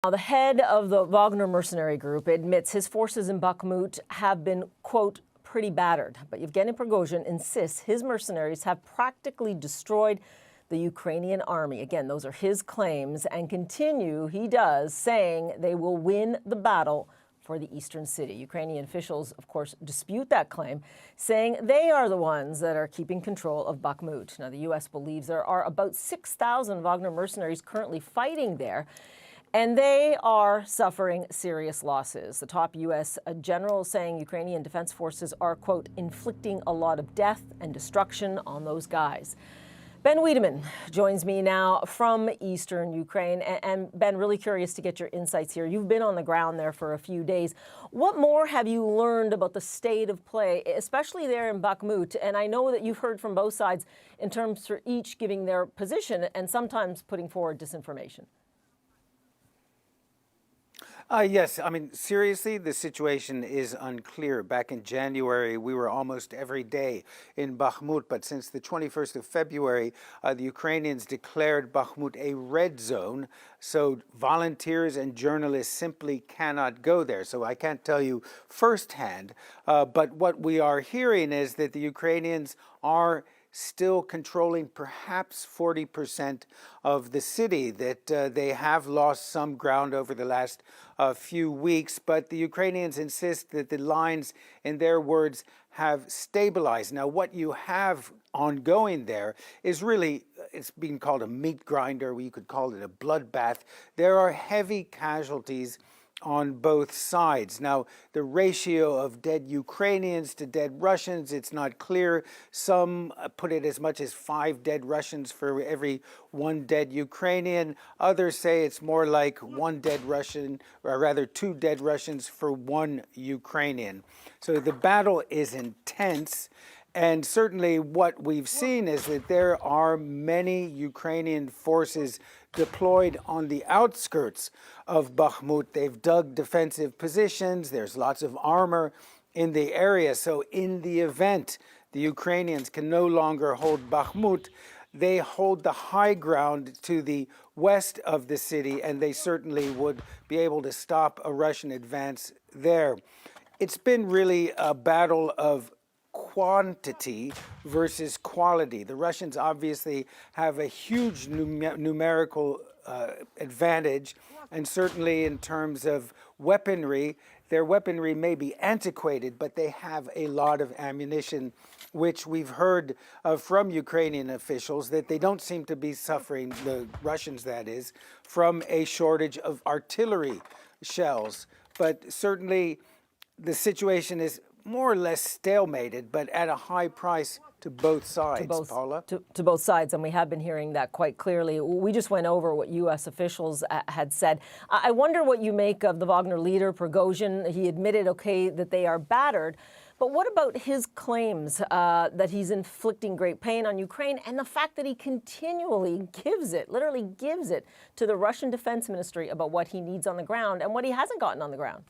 Now, the head of the Wagner mercenary group admits his forces in Bakhmut have been, quote, pretty battered. But Yevgeny Prigozhin insists his mercenaries have practically destroyed the Ukrainian army. Again, those are his claims, and continue, he does, saying they will win the battle for the eastern city. Ukrainian officials, of course, dispute that claim, saying they are the ones that are keeping control of Bakhmut. Now, the U.S. believes there are about 6,000 Wagner mercenaries currently fighting there, and they are suffering serious losses. The top U.S. general saying Ukrainian defense forces are, quote, inflicting a lot of death and destruction on those guys. Ben Wiedemann joins me now from eastern Ukraine. And Ben, really curious to get your insights here. You've been on the ground there for a few days. What more have you learned about the state of play, especially there in Bakhmut? And I know that you've heard from both sides in terms for each giving their position and sometimes putting forward disinformation. Yes, I mean, seriously, the situation is unclear. Back in January, we were almost every day in Bakhmut, but since the 21st of February, the Ukrainians declared Bakhmut a red zone, so volunteers and journalists simply cannot go there. So I can't tell you firsthand, but what we are hearing is that the Ukrainians are still controlling perhaps 40% of the city, that they have lost some ground over the last few weeks, but the Ukrainians insist that the lines, in their words, have stabilized. Now, what you have ongoing there is really, it's being called a meat grinder, or you could call it a bloodbath. There are heavy casualties on both sides. Now, the ratio of dead Ukrainians to dead Russians, it's not clear. Some put it as much as 5 dead Russians for every 1 dead Ukrainian. Others say it's more like 1 dead Russian, or rather 2 dead Russians for 1 Ukrainian. So the battle is intense. And certainly what we've seen is that there are many Ukrainian forces deployed on the outskirts of Bakhmut. They've dug defensive positions. There's lots of armor in the area. So in the event the Ukrainians can no longer hold Bakhmut, they hold the high ground to the west of the city, and they certainly would be able to stop a Russian advance there. It's been really a battle of quantity versus quality. The Russians obviously have a huge numerical advantage, and certainly in terms of weaponry, their weaponry may be antiquated, but they have a lot of ammunition, which we've heard from Ukrainian officials that they don't seem to be suffering, the Russians that is, from a shortage of artillery shells. But certainly the situation is more or less stalemated, but at a high price to both sides, Paula. To both sides, and we have been hearing that quite clearly. We just went over what U.S. officials had said. I wonder what you make of the Wagner leader, Prigozhin. He admitted, okay, that they are battered. But what about his claims that he's inflicting great pain on Ukraine, and the fact that he continually gives it, literally gives it, to the Russian Defense Ministry about what he needs on the ground and what he hasn't gotten on the ground?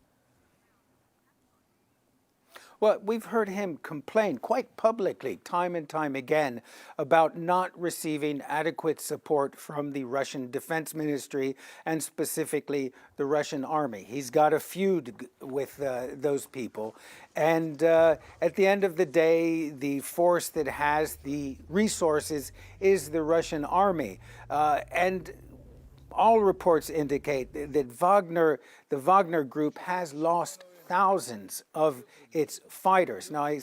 Well, we've heard him complain quite publicly, time and time again, about not receiving adequate support from the Russian Defense Ministry and specifically the Russian army. He's got a feud with those people. And at the end of the day, the force that has the resources is the Russian army. And all reports indicate that the Wagner group has lost thousands of its fighters. Now, I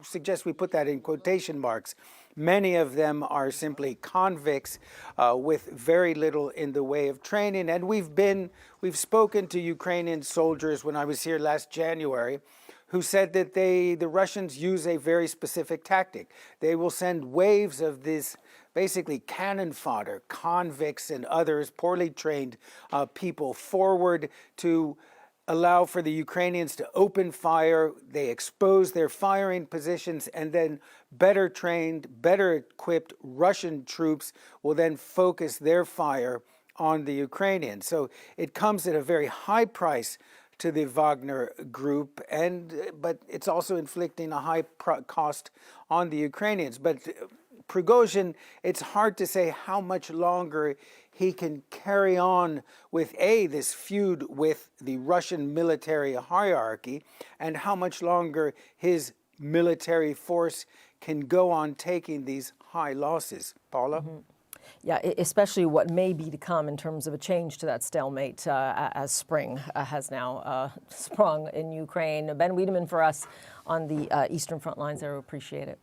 suggest we put that in quotation marks. Many of them are simply convicts with very little in the way of training. And we've spoken to Ukrainian soldiers when I was here last January, who said that the Russians use a very specific tactic. They will send waves of this basically cannon fodder, convicts and others, poorly trained people forward to allow for the Ukrainians to open fire. They expose their firing positions, and then better trained, better equipped Russian troops will then focus their fire on the Ukrainians. So it comes at a very high price to the Wagner group, but it's also inflicting a high cost on the Ukrainians. But Prigozhin, it's hard to say how much longer he can carry on with this feud with the Russian military hierarchy, and how much longer his military force can go on taking these high losses. Paula? Yeah, especially what may be to come in terms of a change to that stalemate as spring has now sprung in Ukraine. Ben Wiedemann for us on the Eastern Front Lines there. Appreciate it.